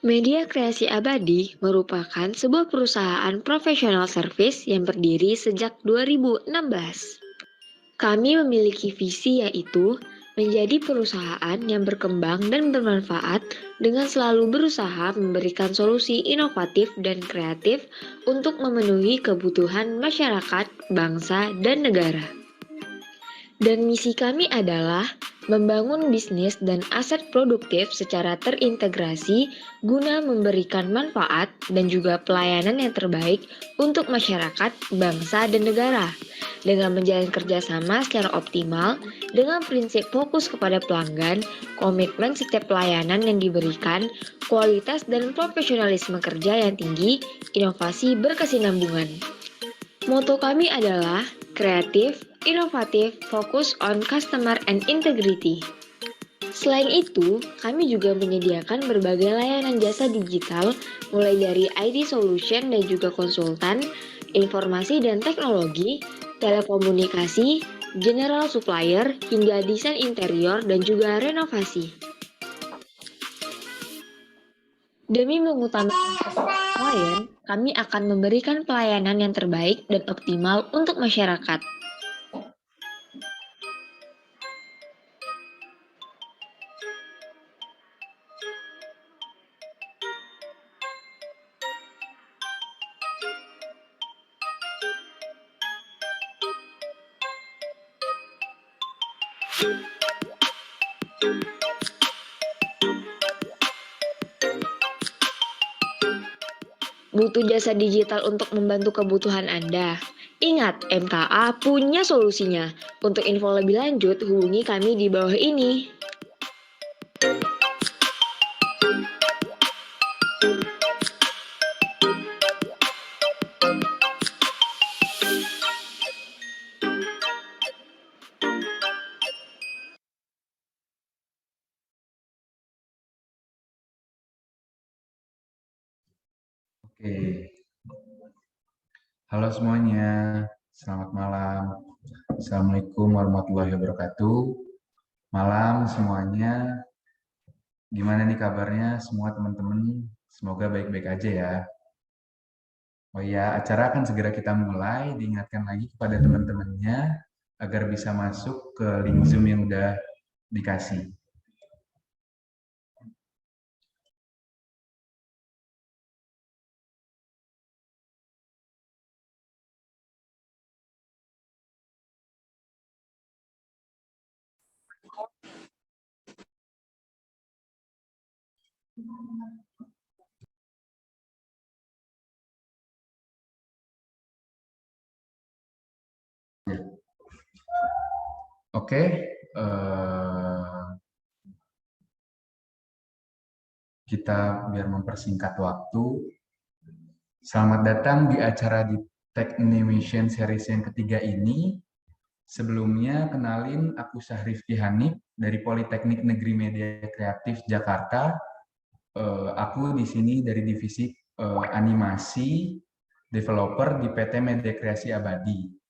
Media Kreasi Abadi merupakan sebuah perusahaan profesional service yang berdiri sejak 2016. Kami memiliki visi yaitu menjadi perusahaan yang berkembang dan bermanfaat dengan selalu berusaha memberikan solusi inovatif dan kreatif untuk memenuhi kebutuhan masyarakat, bangsa, dan negara. Dan misi kami adalah membangun bisnis dan aset produktif secara terintegrasi guna memberikan manfaat dan juga pelayanan yang terbaik untuk masyarakat, bangsa, dan negara. Dengan menjalin kerjasama secara optimal, dengan prinsip fokus kepada pelanggan, komitmen setiap pelayanan yang diberikan, kualitas dan profesionalisme kerja yang tinggi, inovasi berkesinambungan. Moto kami adalah kreatif, inovatif, fokus on customer and integrity. Selain itu, kami juga menyediakan berbagai layanan jasa digital mulai dari IT solution dan juga konsultan, informasi dan teknologi, telekomunikasi, general supplier, hingga desain interior dan juga renovasi. Demi mengutamakan klien, kami akan memberikan pelayanan yang terbaik dan optimal untuk masyarakat. Butuh jasa digital untuk membantu kebutuhan Anda? Ingat, MKA punya solusinya. Untuk info lebih lanjut, hubungi kami di bawah ini. Oke, halo semuanya, selamat malam. Assalamualaikum warahmatullahi wabarakatuh. Malam semuanya, gimana nih kabarnya semua teman-teman? Semoga baik-baik aja ya. Oh ya, acara akan segera kita mulai. Diingatkan lagi kepada teman-temannya agar bisa masuk ke link Zoom yang udah dikasih. Oke, kita biar mempersingkat waktu. Selamat datang di acara di Tech Animation Series yang ketiga ini. Sebelumnya, kenalin aku Syahrizky Hanif dari Politeknik Negeri Media Kreatif Jakarta. Aku di sini dari divisi animasi developer di PT Media Kreasi Abadi.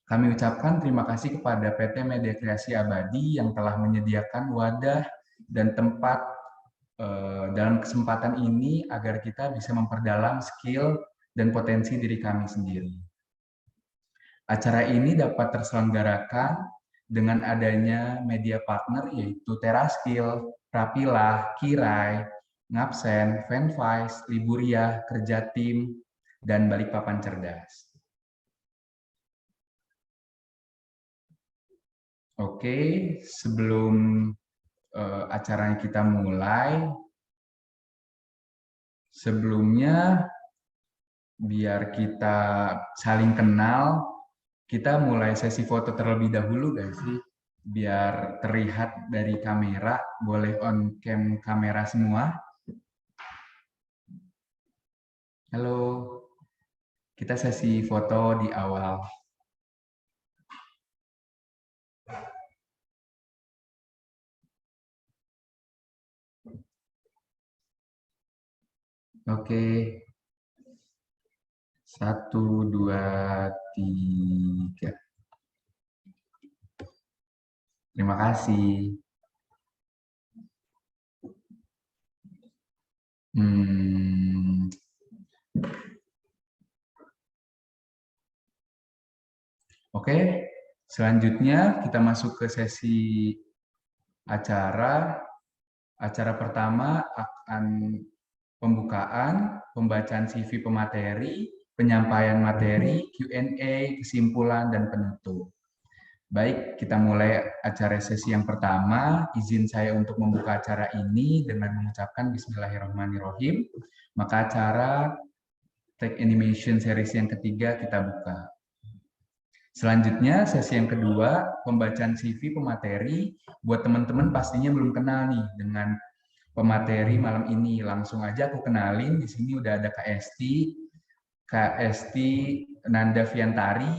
Kami ucapkan terima kasih kepada PT Media Kreasi Abadi yang telah menyediakan wadah dan tempat dalam kesempatan ini agar kita bisa memperdalam skill dan potensi diri kami sendiri. Acara ini dapat terselenggarakan dengan adanya media partner yaitu Teraskill, Prapilah, Kirai, Ngabsen, Fanvice, Liburia, Kerja Tim, dan Balikpapan Cerdas. Oke, sebelum acara kita mulai, sebelumnya biar kita saling kenal, kita mulai sesi foto terlebih dahulu guys sih? Biar terlihat dari kamera, boleh on cam kamera semua. Halo, kita sesi foto di awal. Oke, 1, 2, 3. Terima kasih. Oke, selanjutnya kita masuk ke sesi acara. Acara pertama akan pembukaan, pembacaan CV pemateri, penyampaian materi, Q&A, kesimpulan, dan penutup. Baik, kita mulai acara sesi yang pertama. Izin saya untuk membuka acara ini dengan mengucapkan Bismillahirrahmanirrahim. Maka acara Tech Animation Series yang ketiga kita buka. Selanjutnya, sesi yang kedua, pembacaan CV pemateri. Buat teman-teman pastinya belum kenal nih dengan pemateri malam ini. Langsung aja aku kenalin. Di sini udah ada Kak Esti Nanda Fiantari.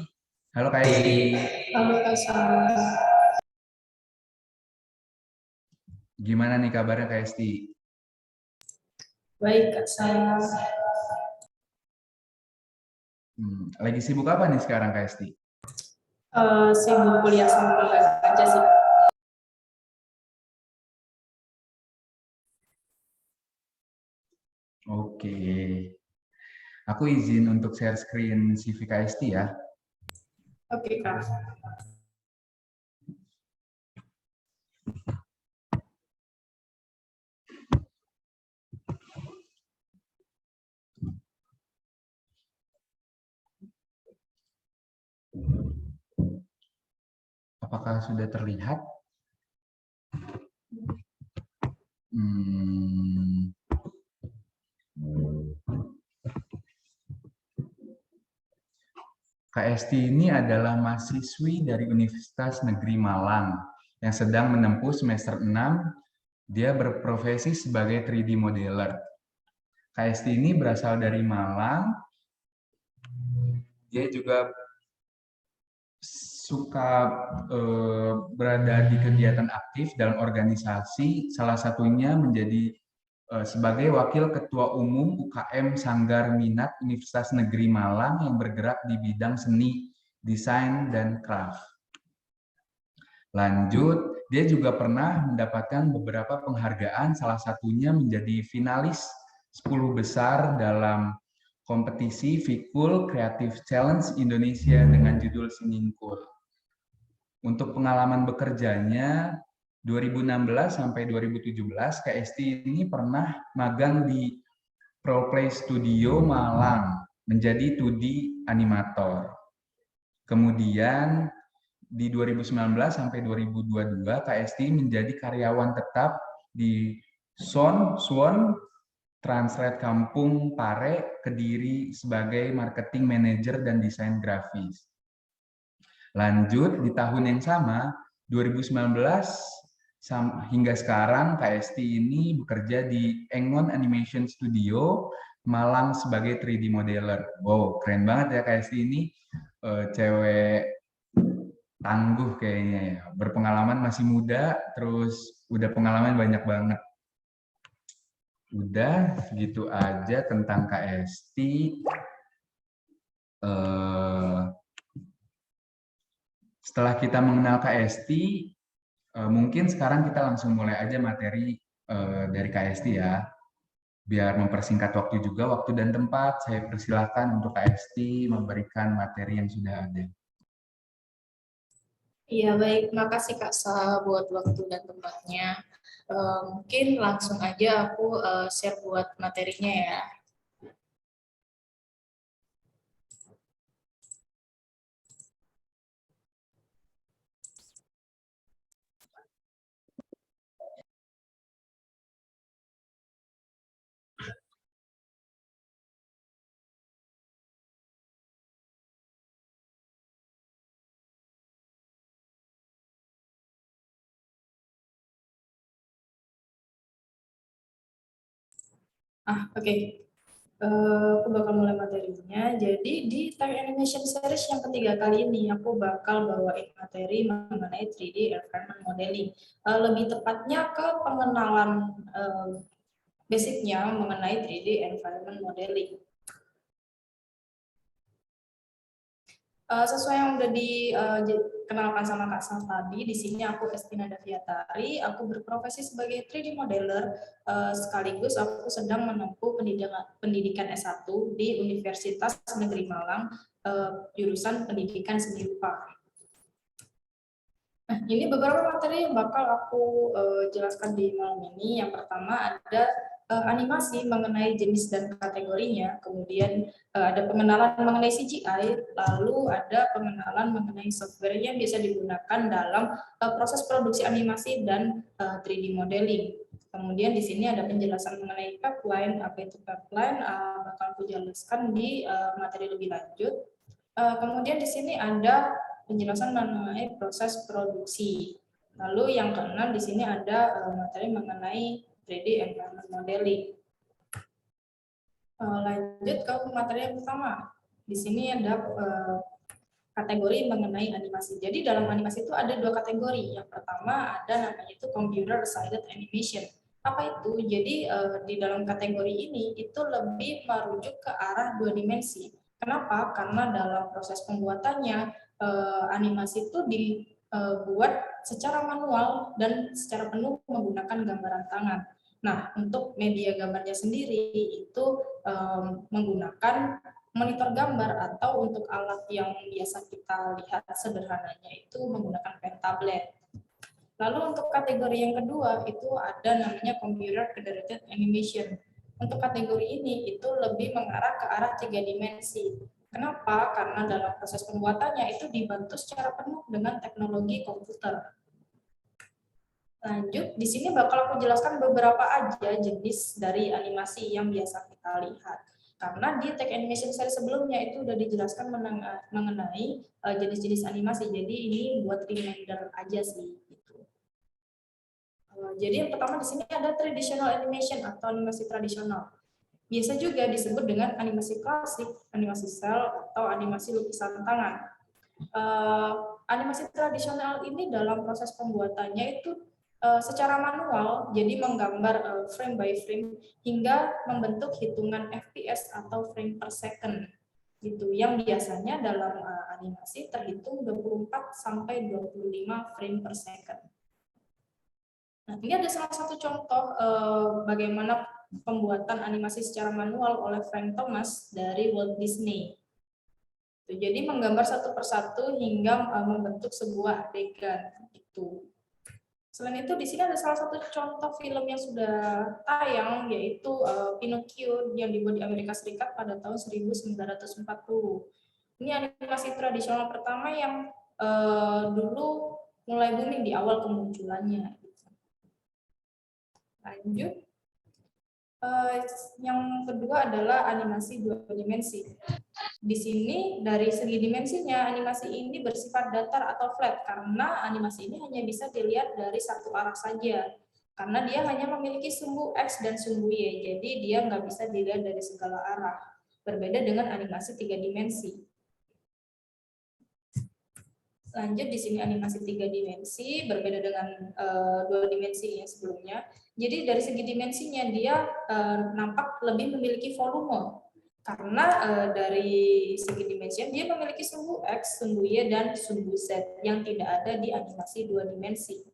Halo Kak Esti. Halo Kak Sam. Gimana nih kabarnya Kak Esti? Baik Kak Sam. Lagi sibuk apa nih sekarang Kak Esti? Sibuk kuliah sama magang aja sih. Oke. Aku izin untuk share screen CV Kak Esti ya. Oke Kak. Apakah sudah terlihat? Kak Esti ini adalah mahasiswi dari Universitas Negeri Malang yang sedang menempuh semester 6. Dia berprofesi sebagai 3D modeler. Kak Esti ini berasal dari Malang. Dia juga suka berada di kegiatan aktif dalam organisasi, salah satunya menjadi sebagai Wakil Ketua Umum UKM Sanggar Minat Universitas Negeri Malang yang bergerak di bidang seni, desain, dan craft. Lanjut, dia juga pernah mendapatkan beberapa penghargaan, salah satunya menjadi finalis 10 besar dalam kompetisi Fikul Creative Challenge Indonesia dengan judul Siningkul. Untuk pengalaman bekerjanya, 2016 sampai 2017, Kak Esti ini pernah magang di ProPlay Studio Malang, menjadi 2D animator. Kemudian di 2019 sampai 2022, Kak Esti menjadi karyawan tetap di Swan Translate Kampung Pare, Kediri sebagai marketing manager dan desain grafis. Lanjut, di tahun yang sama, 2019 hingga sekarang, Kak Esti ini bekerja di Engon Animation Studio, Malang sebagai 3D modeler. Wow, keren banget ya Kak Esti ini. Cewek tangguh kayaknya ya. Berpengalaman, masih muda, terus udah pengalaman banyak banget. Udah, segitu aja tentang Kak Esti. Setelah kita mengenal Kak Esti, mungkin sekarang kita langsung mulai aja materi dari Kak Esti ya. Biar mempersingkat waktu juga, waktu dan tempat, saya persilahkan untuk Kak Esti memberikan materi yang sudah ada. Iya baik, makasih Kak Sa buat waktu dan tempatnya. Mungkin langsung aja aku share buat materinya ya. Oke. Aku bakal mulai materinya. Jadi di Tech Animation Series yang ketiga kali ini aku bakal bawain materi mengenai 3D environment modeling. Lebih tepatnya ke pengenalan basicnya mengenai 3D environment modeling. Sesuai yang udah dikenalkan sama Kak Sal tadi, di sini aku Estina Daviatari, aku berprofesi sebagai 3D modeler, sekaligus aku sedang menempuh pendidikan S1 di Universitas Negeri Malang, jurusan Pendidikan Seni Rupa. Nah, ini beberapa materi yang bakal aku jelaskan di malam ini. Yang pertama ada animasi mengenai jenis dan kategorinya, kemudian ada pengenalan mengenai CGI, lalu ada pengenalan mengenai software yang bisa digunakan dalam proses produksi animasi dan 3D modeling. Kemudian di sini ada penjelasan mengenai pipeline, apa itu pipeline, bakal aku jelaskan di materi lebih lanjut. Kemudian di sini ada penjelasan mengenai proses produksi. Lalu yang keenam di sini ada materi mengenai 3D environment modeling. Lanjut ke materi yang pertama. Di sini ada kategori mengenai animasi. Jadi dalam animasi itu ada dua kategori. Yang pertama ada namanya itu computer assisted animation. Apa itu? Jadi di dalam kategori ini itu lebih merujuk ke arah dua dimensi. Kenapa? Karena dalam proses pembuatannya animasi itu dibuat secara manual dan secara penuh menggunakan gambaran tangan. Nah, untuk media gambarnya sendiri itu menggunakan monitor gambar atau untuk alat yang biasa kita lihat sederhananya itu menggunakan pen tablet. Lalu untuk kategori yang kedua itu ada namanya computer generated animation. Untuk kategori ini itu lebih mengarah ke arah 3 dimensi. Kenapa? Karena dalam proses pembuatannya itu dibantu secara penuh dengan teknologi komputer. Lanjut, di sini bakal aku jelaskan beberapa aja jenis dari animasi yang biasa kita lihat. Karena di tech animation seri sebelumnya itu udah dijelaskan mengenai jenis-jenis animasi. Jadi ini buat reminder aja sih. Gitu. Jadi yang pertama di sini ada traditional animation atau animasi tradisional. Biasa juga disebut dengan animasi klasik, animasi sel, atau animasi lukisan tangan. Animasi tradisional ini dalam proses pembuatannya itu secara manual, jadi menggambar frame by frame hingga membentuk hitungan FPS atau frame per second. Gitu, yang biasanya dalam animasi terhitung 24 sampai 25 frame per second. Nah, ini ada salah satu contoh bagaimana pembuatan animasi secara manual oleh Frank Thomas dari Walt Disney. Jadi menggambar satu persatu hingga membentuk sebuah adegan itu. Selain itu di sini ada salah satu contoh film yang sudah tayang yaitu Pinocchio yang dibuat di Amerika Serikat pada tahun 1940. Ini animasi tradisional pertama yang dulu mulai booming di awal kemunculannya. Lanjut. Yang kedua adalah animasi dua dimensi. Di sini dari segi dimensinya animasi ini bersifat datar atau flat karena animasi ini hanya bisa dilihat dari satu arah saja. Karena dia hanya memiliki sumbu X dan sumbu Y, jadi dia nggak bisa dilihat dari segala arah. Berbeda dengan animasi tiga dimensi. Lanjut di sini animasi tiga dimensi berbeda dengan dua dimensi yang sebelumnya. Jadi dari segi dimensinya dia nampak lebih memiliki volume karena dari segi dimensi dia memiliki sumbu X, sumbu Y dan sumbu Z yang tidak ada di animasi dua dimensi.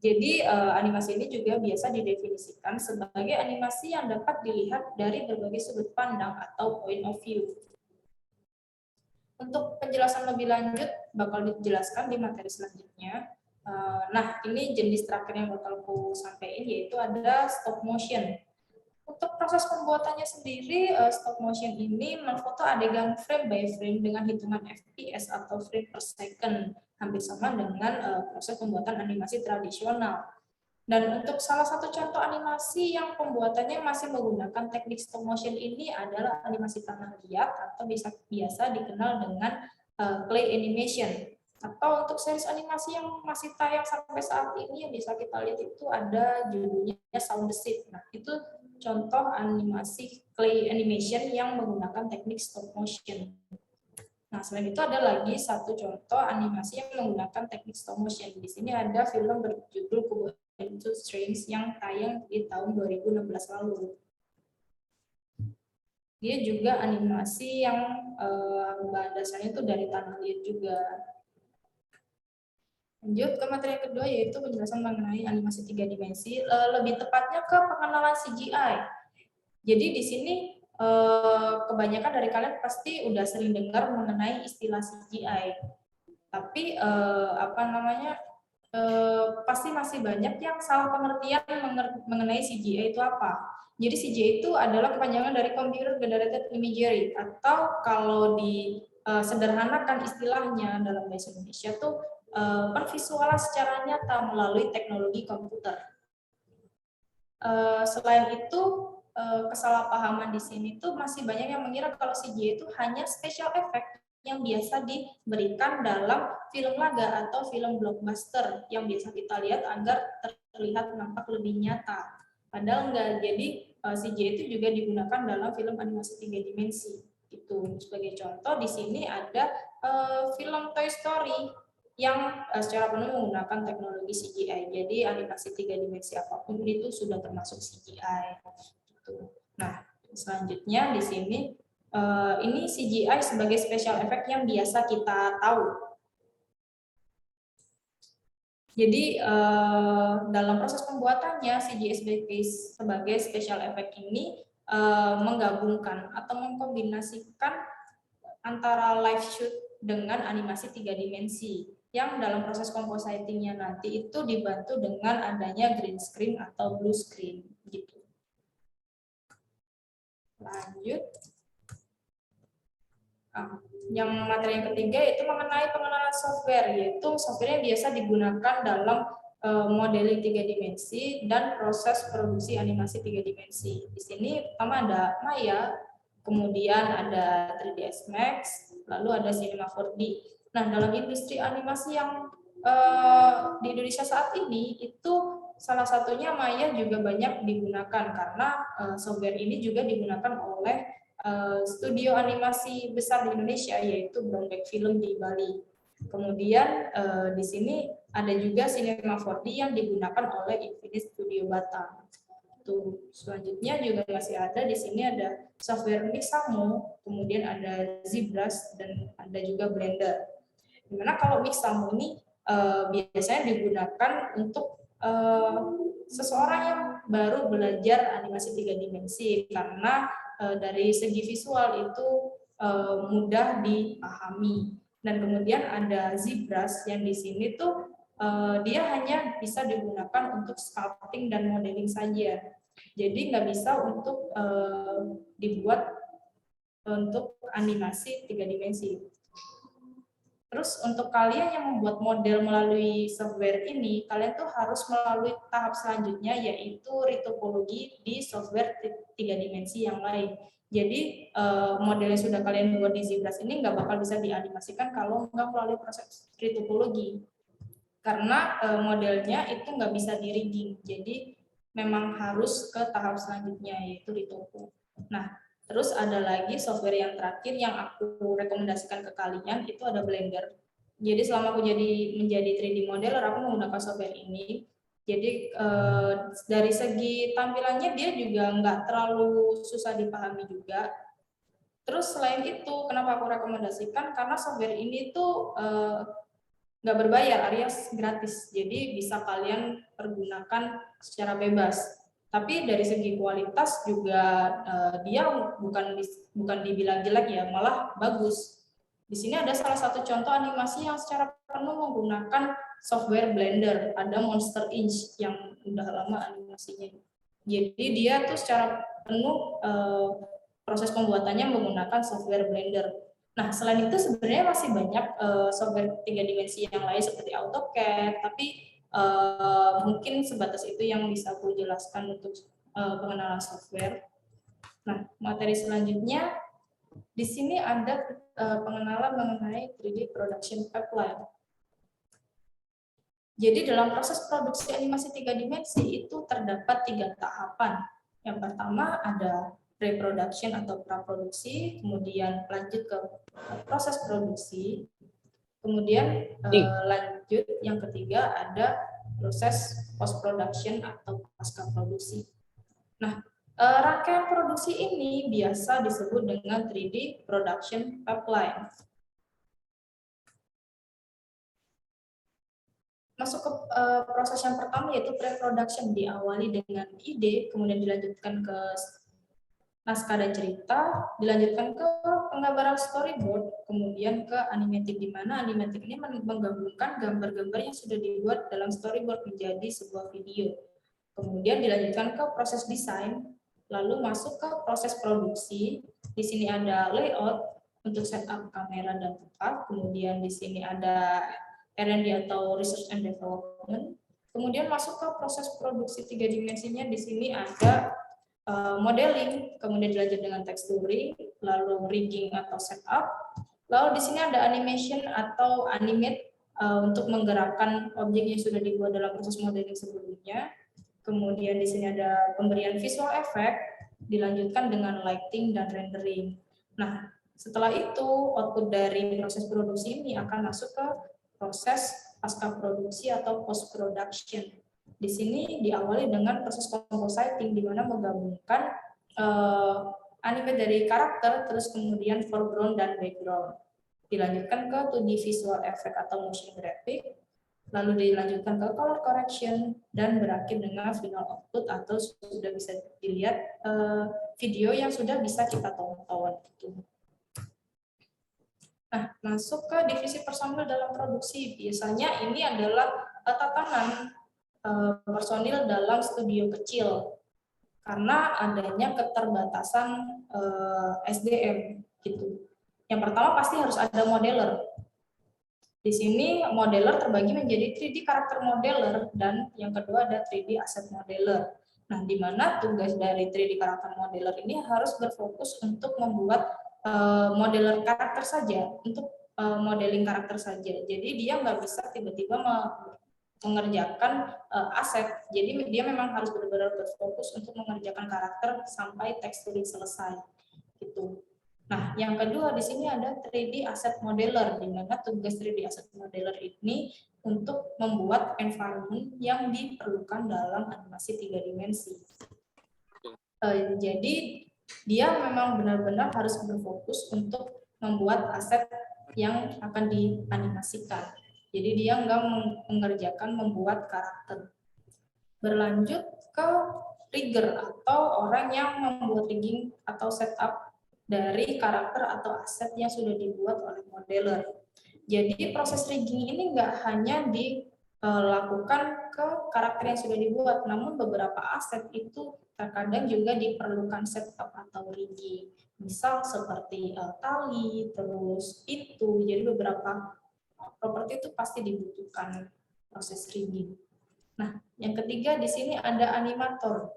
Jadi animasi ini juga biasa didefinisikan sebagai animasi yang dapat dilihat dari berbagai sudut pandang atau point of view. Untuk penjelasan lebih lanjut bakal dijelaskan di materi selanjutnya. Nah, ini jenis terakhir yang bakal aku sampaikan yaitu ada stop motion. Untuk proses pembuatannya sendiri, stop motion ini memfoto adegan frame by frame dengan hitungan FPS atau frame per second, hampir sama dengan proses pembuatan animasi tradisional. Dan untuk salah satu contoh animasi yang pembuatannya masih menggunakan teknik stop motion ini adalah animasi tanah liat atau biasa dikenal dengan clay animation. Atau untuk series animasi yang masih tayang sampai saat ini yang bisa kita lihat itu ada judulnya Sound the Seed. Nah, itu contoh animasi clay animation yang menggunakan teknik stop motion. Nah, selain itu ada lagi satu contoh animasi yang menggunakan teknik stop motion. Di sini ada film berjudul Kubo Into Strange yang tayang di tahun 2016 lalu. Dia juga animasi yang berbahan dasarnya itu dari tanah liat juga. Lanjut ke materi yang kedua, yaitu penjelasan mengenai animasi 3 dimensi, lebih tepatnya ke pengenalan CGI. Jadi di sini kebanyakan dari kalian pasti udah sering dengar mengenai istilah CGI. Tapi pasti masih banyak yang salah pengertian mengenai CGI itu apa. Jadi CGI itu adalah kepanjangan dari Computer Generated Imagery, atau kalau sederhanakan istilahnya dalam bahasa Indonesia tuh pervisualan secara nyata melalui teknologi komputer. Selain itu, kesalahpahaman di sini tuh masih banyak yang mengira kalau CGI itu hanya special effect yang biasa diberikan dalam film laga atau film blockbuster yang biasa kita lihat agar terlihat nampak lebih nyata. Padahal enggak. Jadi CGI itu juga digunakan dalam film animasi 3 dimensi. Itu sebagai contoh di sini ada film Toy Story yang secara penuh menggunakan teknologi CGI. Jadi animasi 3 dimensi apapun itu sudah termasuk CGI. Nah, selanjutnya di sini ini CGI sebagai special effect yang biasa kita tahu. Jadi dalam proses pembuatannya CGI sebagai special effect ini menggabungkan atau mengkombinasikan antara live shoot dengan animasi 3 dimensi yang dalam proses compositingnya nanti itu dibantu dengan adanya green screen atau blue screen gitu. Lanjut. Yang materi yang ketiga itu mengenai pengenalan software, yaitu software yang biasa digunakan dalam modeling 3 dimensi dan proses produksi animasi 3 dimensi. Di sini pertama ada Maya, kemudian ada 3ds Max, lalu ada Cinema 4D. Nah, dalam industri animasi yang di Indonesia saat ini itu salah satunya Maya juga banyak digunakan karena software ini juga digunakan oleh studio animasi besar di Indonesia, yaitu Brownback Film di Bali. Kemudian di sini ada juga Cinema 4D yang digunakan oleh Infinite Studio Batam. Tuh, selanjutnya juga masih ada di sini ada software Mixamo, kemudian ada ZBrush dan ada juga Blender. Dimana kalau Mixamo ini biasanya digunakan untuk seseorang yang baru belajar animasi 3 dimensi karena dari segi visual itu mudah dipahami. Dan kemudian ada ZBrush yang di sini tuh dia hanya bisa digunakan untuk sculpting dan modeling saja. Jadi nggak bisa untuk dibuat untuk animasi 3 dimensi. Terus untuk kalian yang membuat model melalui software ini, kalian tuh harus melalui tahap selanjutnya, yaitu retopologi di software 3 dimensi yang lain. Jadi model yang sudah kalian buat di ZBrush ini nggak bakal bisa dianimasikan kalau nggak melalui proses retopologi. Karena modelnya itu nggak bisa di-rigging, jadi memang harus ke tahap selanjutnya, yaitu retopo. Nah, terus ada lagi software yang terakhir yang aku rekomendasikan ke kalian, itu ada Blender. Jadi selama aku menjadi 3D modeler, aku menggunakan software ini. Jadi dari segi tampilannya dia juga nggak terlalu susah dipahami juga. Terus selain itu, kenapa aku rekomendasikan? Karena software ini tuh nggak berbayar alias gratis. Jadi bisa kalian pergunakan secara bebas. Tapi dari segi kualitas juga dia bukan dibilang jelek ya, malah bagus. Di sini ada salah satu contoh animasi yang secara penuh menggunakan software Blender. Ada Monster Inch yang udah lama animasinya. Jadi dia tuh secara penuh proses pembuatannya menggunakan software Blender. Nah, selain itu sebenarnya masih banyak software 3 dimensi yang lain seperti AutoCAD, tapi mungkin sebatas itu yang bisa aku jelaskan untuk pengenalan software. Nah, materi selanjutnya di sini ada pengenalan mengenai 3D Production Pipeline. Jadi dalam proses produksi animasi 3 dimensi itu terdapat 3 tahapan. Yang pertama ada pre-production atau praproduksi, kemudian lanjut ke proses produksi, kemudian lanjut yang ketiga ada proses post-production atau pasca produksi. Nah, rangkaian produksi ini biasa disebut dengan 3D Production Pipeline. masuk ke proses yang pertama, yaitu pre-production. Diawali dengan ide, kemudian dilanjutkan ke naskah dan cerita, dilanjutkan ke penggambaran storyboard, kemudian ke animatic, di mana animatic ini menggabungkan gambar-gambar yang sudah dibuat dalam storyboard menjadi sebuah video. Kemudian dilanjutkan ke proses desain, lalu masuk ke proses produksi. Di sini ada layout untuk setup kamera dan tempat, kemudian di sini ada R&D atau research and development. Kemudian masuk ke proses produksi 3 dimensinya, di sini ada modeling, kemudian dilanjut dengan texturing, lalu rigging atau setup, lalu di sini ada animation atau animate untuk menggerakkan objek yang sudah dibuat dalam proses modeling sebelumnya. Kemudian di sini ada pemberian visual effect, dilanjutkan dengan lighting dan rendering. Nah, setelah itu output dari proses produksi ini akan masuk ke proses pasca produksi atau post production. Di sini diawali dengan proses compositing, di mana menggabungkan anime dari karakter, terus kemudian foreground dan background. Dilanjutkan ke 2D visual effect atau motion graphic, lalu dilanjutkan ke color correction, dan berakhir dengan final output atau sudah bisa dilihat video yang sudah bisa kita tonton. Nah, masuk ke divisi personil dalam produksi. Biasanya ini adalah tatanan personil dalam studio kecil karena adanya keterbatasan SDM gitu. Yang pertama pasti harus ada modeler. Di sini modeler terbagi menjadi 3D karakter modeler dan yang kedua ada 3D asset modeler. Nah, di mana tugas dari 3D karakter modeler ini harus berfokus untuk membuat modeler karakter saja, untuk modeling karakter saja. Jadi dia nggak bisa tiba-tiba mengerjakan aset. Jadi dia memang harus benar-benar berfokus untuk mengerjakan karakter sampai texturing selesai. Gitu. Nah, yang kedua di sini ada 3D asset modeler, di mana tugas 3D asset modeler ini untuk membuat environment yang diperlukan dalam animasi 3 dimensi. Jadi dia memang benar-benar harus berfokus untuk membuat aset yang akan dianimasikan. Jadi dia nggak mengerjakan membuat karakter. Berlanjut ke rigger atau orang yang membuat rigging atau setup dari karakter atau aset yang sudah dibuat oleh modeler. Jadi proses rigging ini nggak hanya dilakukan ke karakter yang sudah dibuat, namun beberapa aset itu terkadang juga diperlukan setup atau rigging. Misal seperti tali, terus pintu, jadi beberapa properti itu pasti dibutuhkan proses rigging. Nah, yang ketiga di sini ada animator,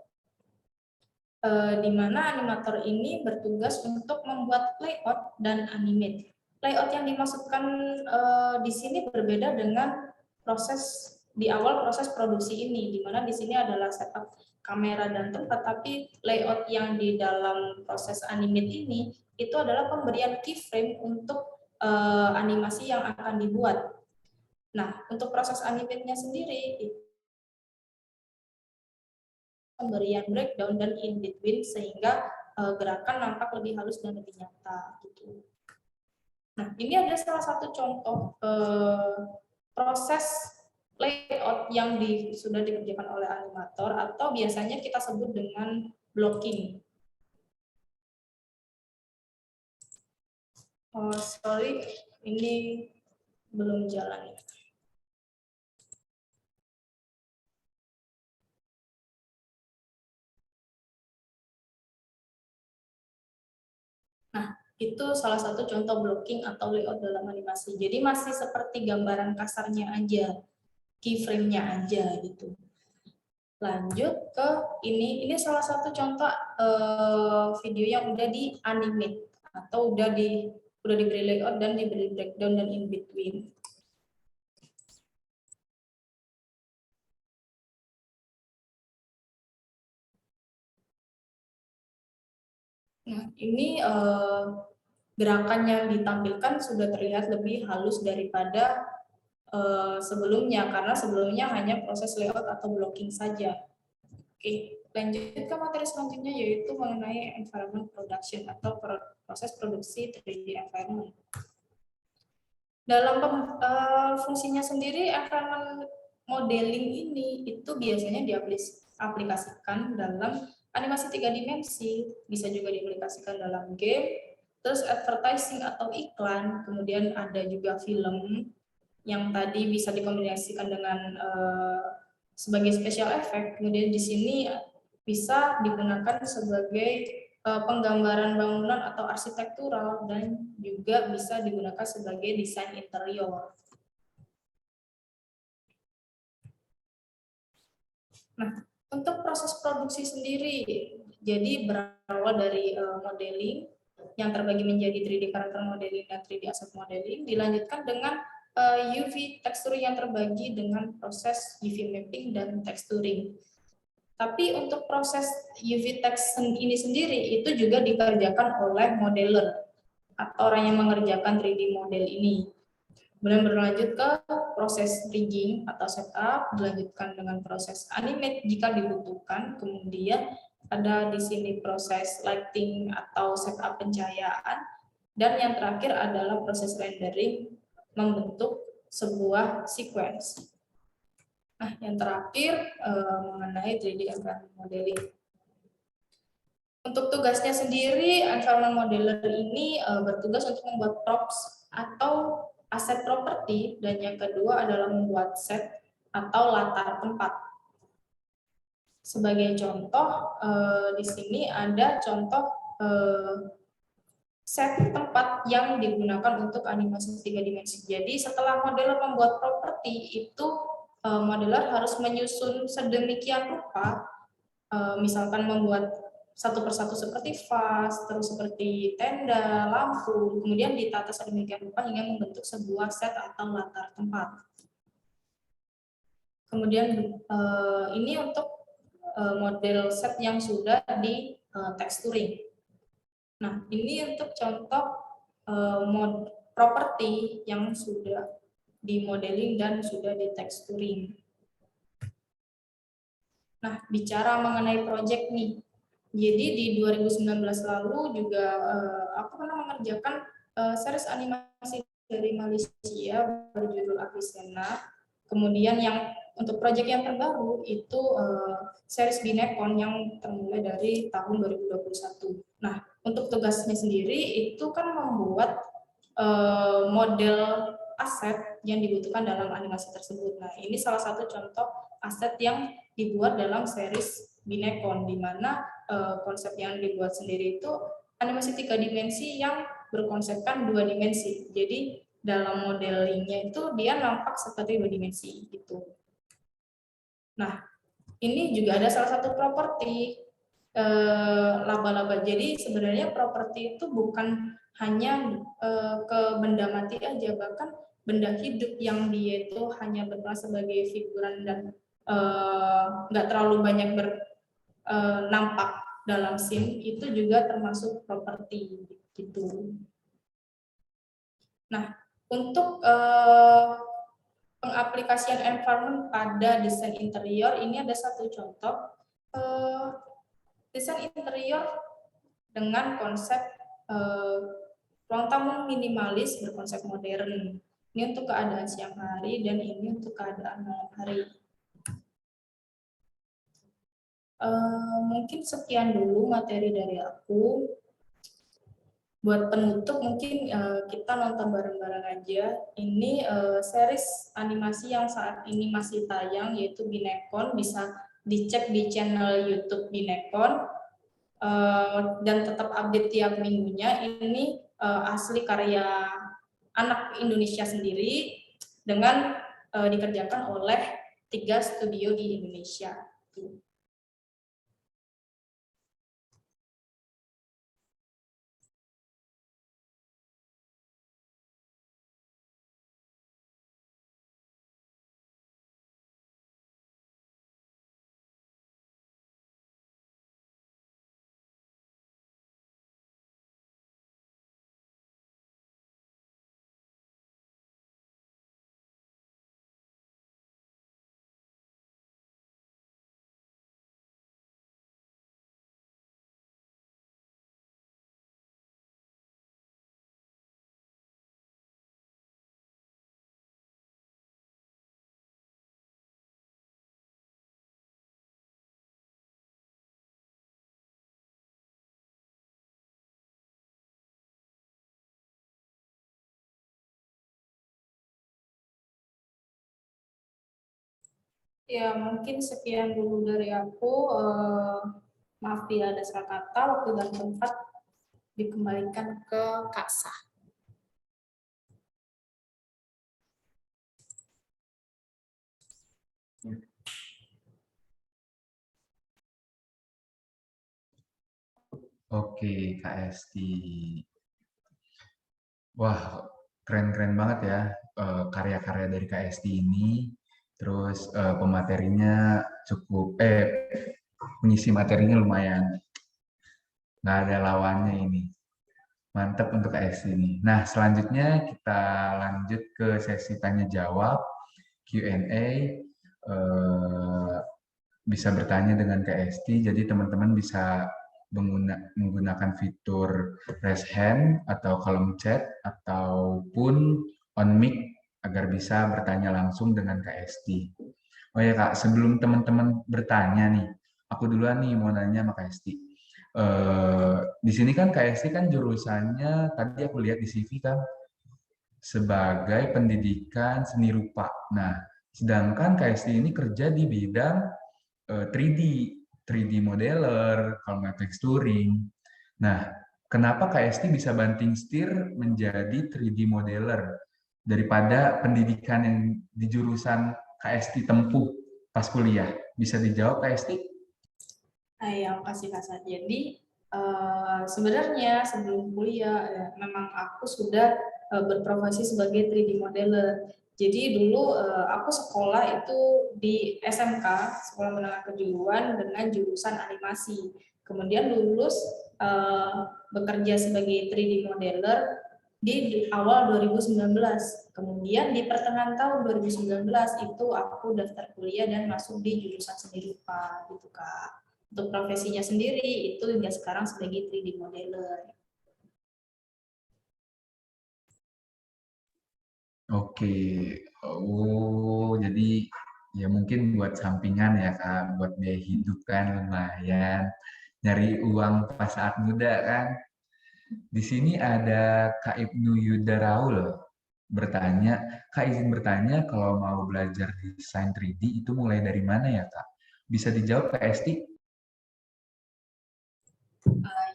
di mana animator ini bertugas untuk membuat layout dan animate. Layout yang dimaksudkan di sini berbeda dengan proses di awal proses produksi ini, di mana di sini adalah setup kamera dan tempat, tapi layout yang di dalam proses animate ini itu adalah pemberian keyframe untuk animasi yang akan dibuat. Nah, untuk proses animate-nya sendiri, pemberian breakdown dan in between sehingga gerakan nampak lebih halus dan lebih nyata gitu. Nah, ini ada salah satu contoh proses layout yang sudah dikerjakan oleh animator atau biasanya kita sebut dengan blocking. Oh, sorry, ini belum jalan. Nah, itu salah satu contoh blocking atau layout dalam animasi. Jadi masih seperti gambaran kasarnya aja, keyframe-nya aja gitu. Lanjut ke ini salah satu contoh video yang udah di animate atau udah diberi layout dan diberi breakdown dan in between. Nah, ini gerakan yang ditampilkan sudah terlihat lebih halus daripada sebelumnya, karena sebelumnya hanya proses layout atau blocking saja. Oke, lanjut ke materi selanjutnya yaitu mengenai environment production atau proses produksi 3D environment. Dalam fungsinya sendiri, environment modeling ini itu biasanya diaplikasikan dalam animasi 3 dimensi, bisa juga diaplikasikan dalam game, terus advertising atau iklan, kemudian ada juga film yang tadi bisa dikombinasikan dengan sebagai special effect, kemudian di sini bisa digunakan sebagai penggambaran bangunan atau arsitektural dan juga bisa digunakan sebagai desain interior. Nah, untuk proses produksi sendiri, jadi berawal dari modeling yang terbagi menjadi 3D character modeling dan 3D asset modeling, dilanjutkan dengan UV texturing yang terbagi dengan proses UV mapping dan texturing. Tapi untuk proses UV text ini sendiri itu juga dikerjakan oleh modeler atau orang yang mengerjakan 3D model ini. Kemudian berlanjut ke proses rigging atau setup, dilanjutkan dengan proses animate jika dibutuhkan. Kemudian ada di sini proses lighting atau setup pencahayaan. Dan yang terakhir adalah proses rendering membentuk sebuah sequence. Nah, yang terakhir mengenai 3D environment modeling. Untuk tugasnya sendiri, environment modeler ini bertugas untuk membuat props atau aset properti, dan yang kedua adalah membuat set atau latar tempat. Sebagai contoh, di sini ada contoh set tempat yang digunakan untuk animasi 3 dimensi. Jadi setelah modeler membuat properti, itu modeler harus menyusun sedemikian rupa, misalkan membuat satu persatu seperti vas, terus seperti tenda, lampu, kemudian ditata sedemikian rupa hingga membentuk sebuah set atau latar tempat. Kemudian ini untuk model set yang sudah di texturing. Nah, ini untuk contoh properti yang sudah di modeling dan sudah di texturing. Nah, bicara mengenai project nih. Jadi di 2019 lalu juga aku pernah mengerjakan series animasi dari Malaysia berjudul Avicenna. Kemudian yang untuk proyek yang terbaru itu series Binekon yang termulai dari tahun 2021. Nah, untuk tugasnya sendiri itu kan membuat model aset yang dibutuhkan dalam animasi tersebut. Nah, ini salah satu contoh aset yang dibuat dalam series Binekon, di mana konsep yang dibuat sendiri itu animasi 3 dimensi yang berkonsepkan 2 dimensi. Jadi dalam modelingnya itu dia nampak seperti 2 dimensi gitu. Nah, ini juga ada salah satu properti laba-laba. Jadi sebenarnya properti itu bukan hanya ke benda mati aja, bahkan benda hidup yang dia itu hanya berperan sebagai figuran dan nggak terlalu banyak nampak dalam scene, itu juga termasuk properti gitu. Nah, untuk pengaplikasian environment pada desain interior ini ada satu contoh desain interior dengan konsep ruang tamu minimalis berkonsep modern. Ini untuk keadaan siang hari dan ini untuk keadaan malam hari. Mungkin sekian dulu materi dari aku. Buat penutup mungkin kita nonton bareng-bareng aja. Ini series animasi yang saat ini masih tayang yaitu Binekon, bisa dicek di channel YouTube Binekon dan tetap update tiap minggunya. Ini asli karya anak Indonesia sendiri dengan dikerjakan oleh 3 studio di Indonesia. Ya, mungkin sekian dulu dari aku. Maaf bila ada salah kata, waktu dan tempat dikembalikan ke Kak Sah. Oke, Kak Esti. Wah, keren-keren banget ya karya-karya dari Kak Esti ini. Terus pematerinya cukup, pengisi materinya lumayan. Nggak ada lawannya ini. Mantap untuk Kak Esti ini. Nah, selanjutnya kita lanjut ke sesi tanya-jawab, Q&A. Bisa bertanya dengan Kak Esti, jadi teman-teman bisa menggunakan fitur raise hand atau kolom chat ataupun on mic agar bisa bertanya langsung dengan Kak Esti. Oh ya Kak, sebelum teman-teman bertanya nih, aku duluan nih mau nanya sama Kak Esti. Di sini kan Kak Esti kan jurusannya tadi aku lihat di CV kan sebagai pendidikan seni rupa. Nah, sedangkan Kak Esti ini kerja di bidang 3D, 3D modeler, kalau nggak texturing. Nah, kenapa KST bisa banting setir menjadi 3D modeler daripada pendidikan yang di jurusan KST tempuh pas kuliah? Bisa dijawab KST? Yang kasih kasar. Jadi sebenarnya sebelum kuliah memang aku sudah berprofesi sebagai 3D modeler. Jadi dulu aku sekolah itu di SMK, Sekolah Menengah Kejuruan dengan jurusan animasi. Kemudian lulus bekerja sebagai 3D modeler di awal 2019. Kemudian di pertengahan tahun 2019 itu aku daftar kuliah dan masuk di jurusan seni rupa gitu Kak. Untuk profesinya sendiri itu hingga sekarang sebagai 3D modeler. Oke, oh jadi ya mungkin buat sampingan ya Kak, buat biaya hidup kan lumayan, nyari uang pas saat muda kan. Di sini ada Kak Ibnu Yuda Raul bertanya, Kak izin bertanya kalau mau belajar desain 3D itu mulai dari mana ya Kak? Bisa dijawab Kak Esti?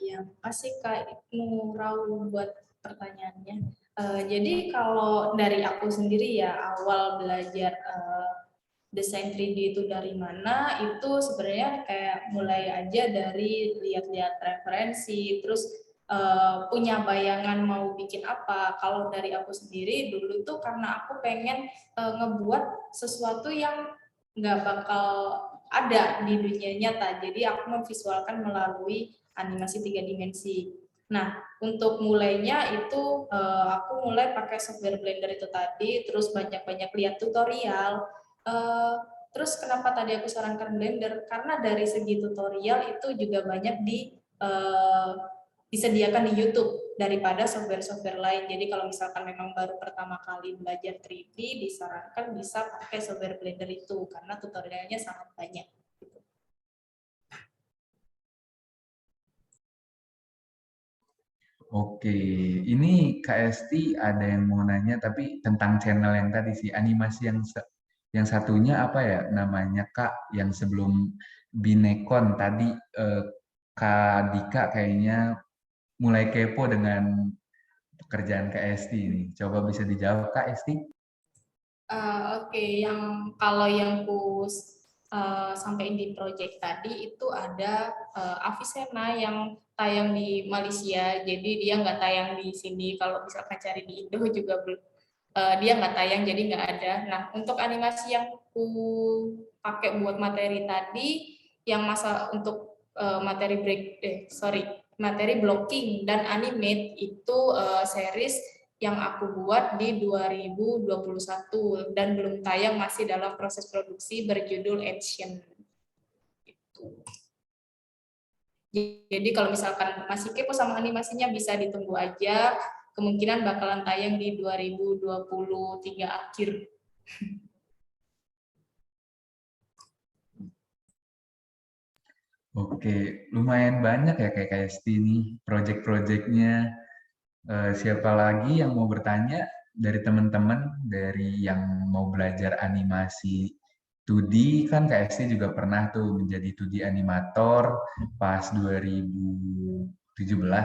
Yang kasih Kak Ibnu Raul buat pertanyaannya. Jadi kalau dari aku sendiri ya awal belajar desain 3D itu dari mana itu sebenarnya kayak mulai aja dari lihat-lihat referensi terus punya bayangan mau bikin apa. Kalau dari aku sendiri dulu tuh karena aku pengen ngebuat sesuatu yang nggak bakal ada di dunia nyata, jadi aku memvisualkan melalui animasi 3 dimensi. Nah, untuk mulainya itu aku mulai pakai software Blender itu tadi, terus banyak-banyak lihat tutorial. Uh, Terus kenapa tadi aku sarankan Blender? Karena dari segi tutorial itu juga banyak disediakan di YouTube daripada software-software lain. Jadi kalau misalkan memang baru pertama kali belajar 3D, disarankan bisa pakai software Blender itu karena tutorialnya sangat banyak. Oke, ini Kak Esti ada yang mau nanya tapi tentang channel yang tadi sih, animasi yang satunya apa ya namanya Kak, yang sebelum Binekon tadi Kak Dika kayaknya mulai kepo dengan pekerjaan Kak Esti ini. Coba bisa dijawab Kak Esti? Oke, yang kalau yang ku sampaikan di project tadi itu ada Avicenna yang tayang di Malaysia, jadi dia nggak tayang di sini. Kalau misalkan cari di Indo juga belum, dia nggak tayang, jadi nggak ada. Nah, untuk animasi yang ku pakai buat materi tadi, yang masa untuk materi blocking dan animate itu series yang aku buat di 2021 dan belum tayang, masih dalam proses produksi, berjudul Action. Jadi kalau misalkan masih kepo sama animasinya bisa ditunggu aja, kemungkinan bakalan tayang di 2023 akhir. Oke, lumayan banyak ya kayak Kak Esti nih project-projectnya. Siapa lagi yang mau bertanya dari teman-teman dari yang mau belajar animasi 2D kan KST juga pernah tuh menjadi 2D animator pas 2017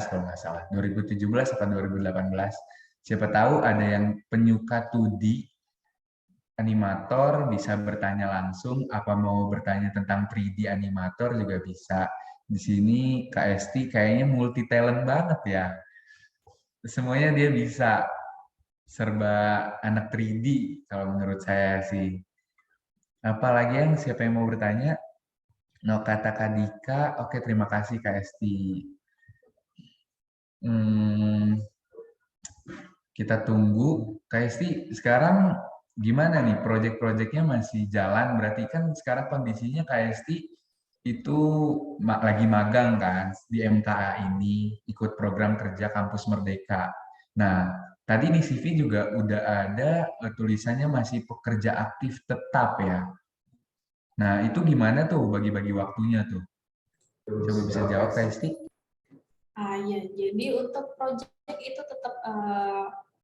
kalau nggak salah. 2017 atau 2018. Siapa tahu ada yang penyuka 2D animator bisa bertanya langsung, apa mau bertanya tentang 3D animator juga bisa. Di sini KST kayaknya multi talent banget ya. Semuanya dia bisa, serba anak 3D kalau menurut saya sih. Apalagi yang siapa yang mau bertanya? No kata Kadika, oke terima kasih KST. Hmm, kita tunggu. KST sekarang gimana nih? Proyek-proyeknya masih jalan? Berarti kan sekarang kondisinya KST itu lagi magang kan di MKA ini, ikut program kerja Kampus Merdeka. Nah, tadi di CV juga udah ada tulisannya masih pekerja aktif tetap ya. Nah, itu gimana tuh bagi-bagi waktunya tuh? Coba bisa jawab, Kak. Ya, jadi untuk project itu tetap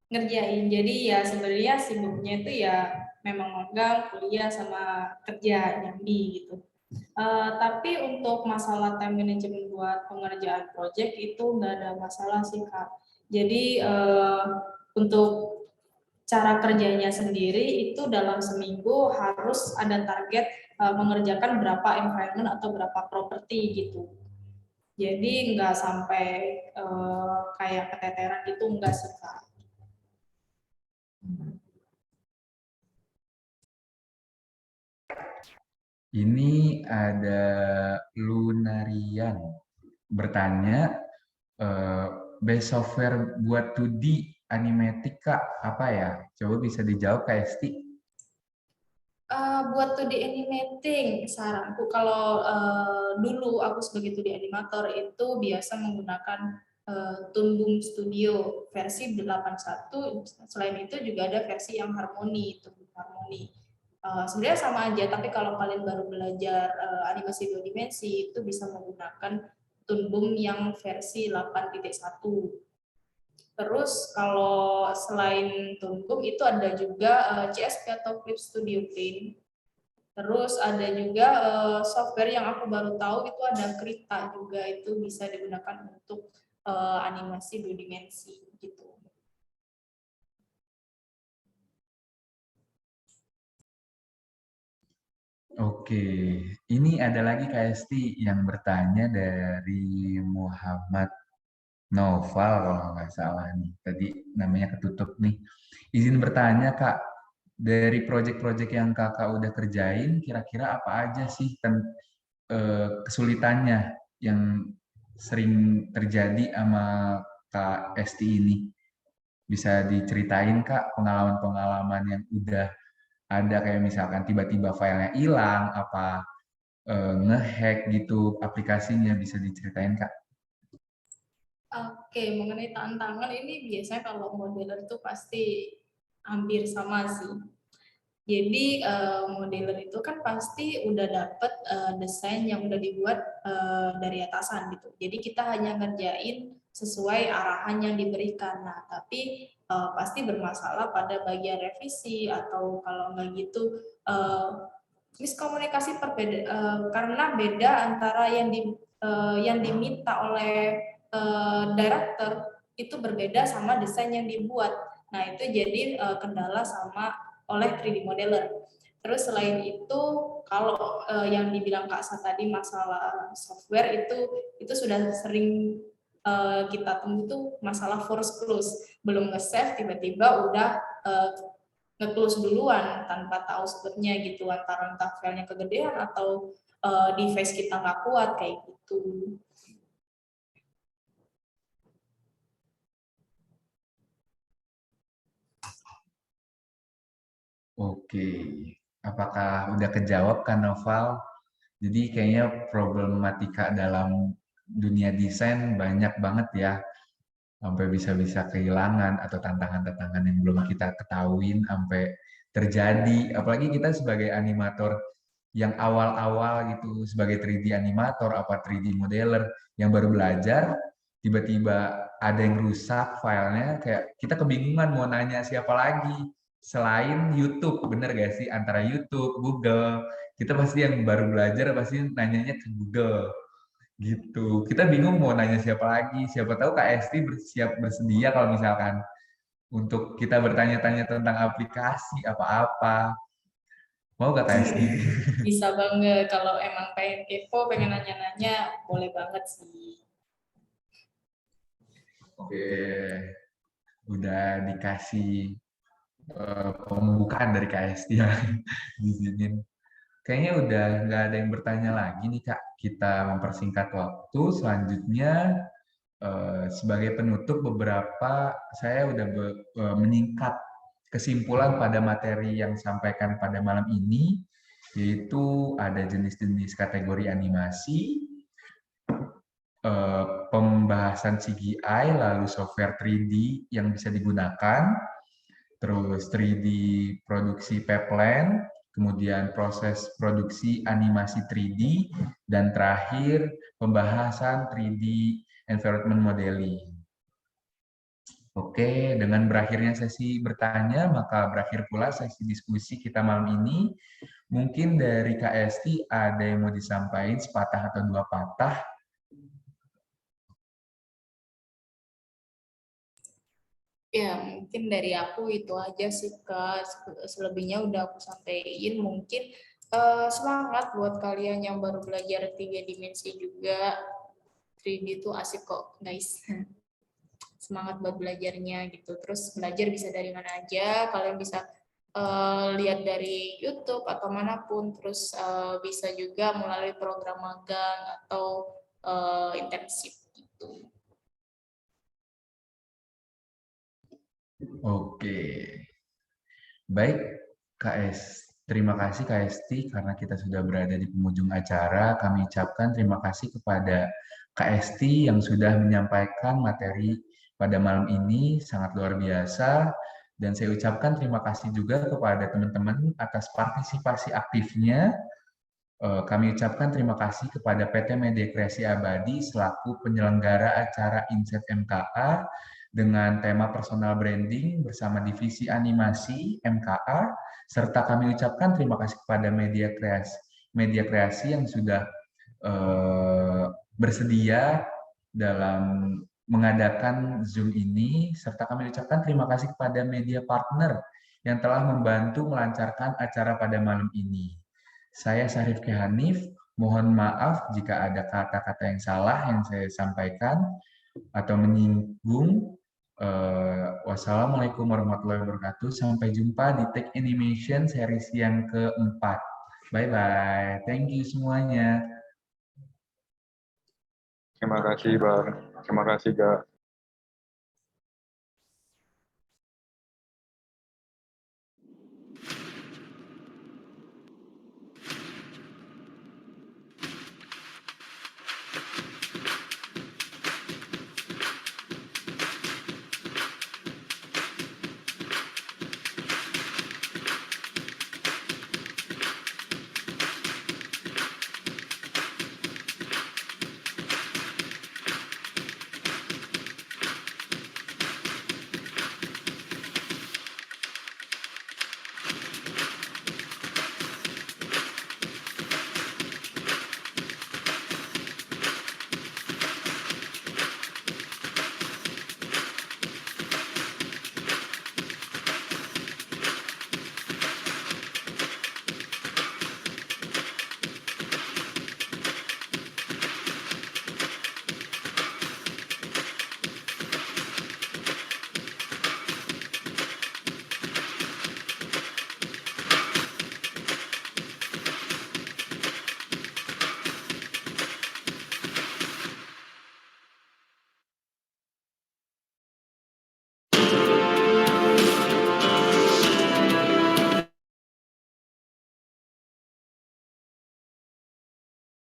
ngerjain. Jadi ya sebenarnya sibuknya itu ya memang magang, kuliah sama kerja nyambi gitu. Tapi untuk masalah time management buat pengerjaan project itu nggak ada masalah sih Kak. Jadi untuk cara kerjanya sendiri itu dalam seminggu harus ada target mengerjakan berapa environment atau berapa properti gitu. Jadi nggak sampai kayak keteteran gitu, nggak sih Kak. Ini ada Lunarian bertanya, base software buat 2D animatic Kak, apa ya? Coba bisa dijawab Kak Esti. Buat 2D animating, saranku kalau dulu aku sebagai 2D animator itu biasa menggunakan Toon Boom Studio versi 81. Selain itu juga ada versi yang Harmony, Toon Boom Harmony. Sebenarnya sama aja, tapi kalau kalian baru belajar animasi 2 dimensi itu bisa menggunakan Toon Boom yang versi 8.1. Terus kalau selain Toon Boom itu ada juga CSP atau Clip Studio Paint. Terus ada juga software yang aku baru tahu itu ada Krita juga, itu bisa digunakan untuk animasi 2 dimensi gitu. Oke, ini ada lagi Kak Esti yang bertanya dari Muhammad Noval kalau nggak salah nih. Tadi namanya ketutup nih. Izin bertanya Kak, dari proyek-proyek yang Kakak udah kerjain, kira-kira apa aja sih kesulitannya yang sering terjadi sama Kak Esti ini? Bisa diceritain Kak pengalaman-pengalaman yang udah ada kayak misalkan tiba-tiba filenya hilang, apa ngehack gitu aplikasinya, bisa diceritain Kak? Oke, mengenai tantangan ini biasanya kalau modeler itu pasti hampir sama sih. Jadi modeler itu kan pasti udah dapet desain yang udah dibuat dari atasan gitu. Jadi kita hanya ngerjain sesuai arahan yang diberikan. Nah, tapi pasti bermasalah pada bagian revisi atau kalau nggak gitu miskomunikasi karena beda antara yang diminta oleh director itu berbeda sama desain yang dibuat. Nah, itu jadi kendala sama oleh 3D modeler. Terus selain itu, kalau yang dibilang Kak Sa tadi masalah software itu sudah sering kita temui tuh masalah force close. Belum nge-save tiba-tiba udah nge-close duluan tanpa tahu sebetulnya gitu, antara entah filenya kegedean atau device kita nggak kuat kayak gitu. Oke, apakah udah kejawab kan Noval? Jadi kayaknya problematika dalam dunia desain banyak banget ya, sampai bisa-bisa kehilangan atau tantangan-tantangan yang belum kita ketahuin sampai terjadi. Apalagi kita sebagai animator yang awal-awal gitu, sebagai 3D animator, apa 3D modeler yang baru belajar, tiba-tiba ada yang rusak filenya, kayak kita kebingungan mau nanya siapa lagi. selain YouTube, bener gak sih? Antara YouTube, Google, kita pasti yang baru belajar pasti nanyanya ke Google gitu. Kita bingung mau nanya siapa lagi. Siapa tahu Kak Esti bersiap bersedia kalau misalkan untuk kita bertanya-tanya tentang aplikasi apa-apa. Mau gak Kak Esti? Bisa banget, kalau emang pengen kepo, pengen nanya-nanya, boleh banget sih. Oke, udah dikasih pembukaan dari Kak Esti ya. Diizinin. Kayaknya udah nggak ada yang bertanya lagi nih Kak. Kita mempersingkat waktu. Selanjutnya sebagai penutup saya udah meningkat kesimpulan pada materi yang disampaikan pada malam ini, yaitu ada jenis-jenis kategori animasi, pembahasan CGI, lalu software 3D yang bisa digunakan, terus 3D produksi pipeline, kemudian proses produksi animasi 3D, dan terakhir pembahasan 3D environment modeling. Oke, dengan berakhirnya sesi bertanya, maka berakhir pula sesi diskusi kita malam ini. Mungkin dari Kak Esti ada yang mau disampaikan sepatah atau dua patah. Ya, mungkin dari aku itu aja sih, Kak. Selebihnya udah aku sampaikan. Mungkin semangat buat kalian yang baru belajar 3 dimensi juga. 3D itu asik kok, guys. Semangat buat belajarnya gitu. Terus belajar bisa dari mana aja. Kalian bisa lihat dari YouTube atau manapun. Terus bisa juga melalui program magang atau internship gitu. Oke, baik KS. Terima kasih Kak Esti karena kita sudah berada di penghujung acara. Kami ucapkan terima kasih kepada Kak Esti yang sudah menyampaikan materi pada malam ini sangat luar biasa. Dan saya ucapkan terima kasih juga kepada teman-teman atas partisipasi aktifnya. Kami ucapkan terima kasih kepada PT Media Kreasi Abadi selaku penyelenggara acara Insight MKA dengan tema personal branding bersama divisi animasi MKA, serta kami ucapkan terima kasih kepada Media Kreasi yang sudah bersedia dalam mengadakan Zoom ini, serta kami ucapkan terima kasih kepada media partner yang telah membantu melancarkan acara pada malam ini. Saya Syarif Kehanif, mohon maaf jika ada kata-kata yang salah yang saya sampaikan atau menyinggung. Wassalamualaikum warahmatullahi wabarakatuh. Sampai jumpa di Tech Animation series yang keempat. Bye-bye. Thank you semuanya. Terima kasih, Bang. Terima kasih, Kak.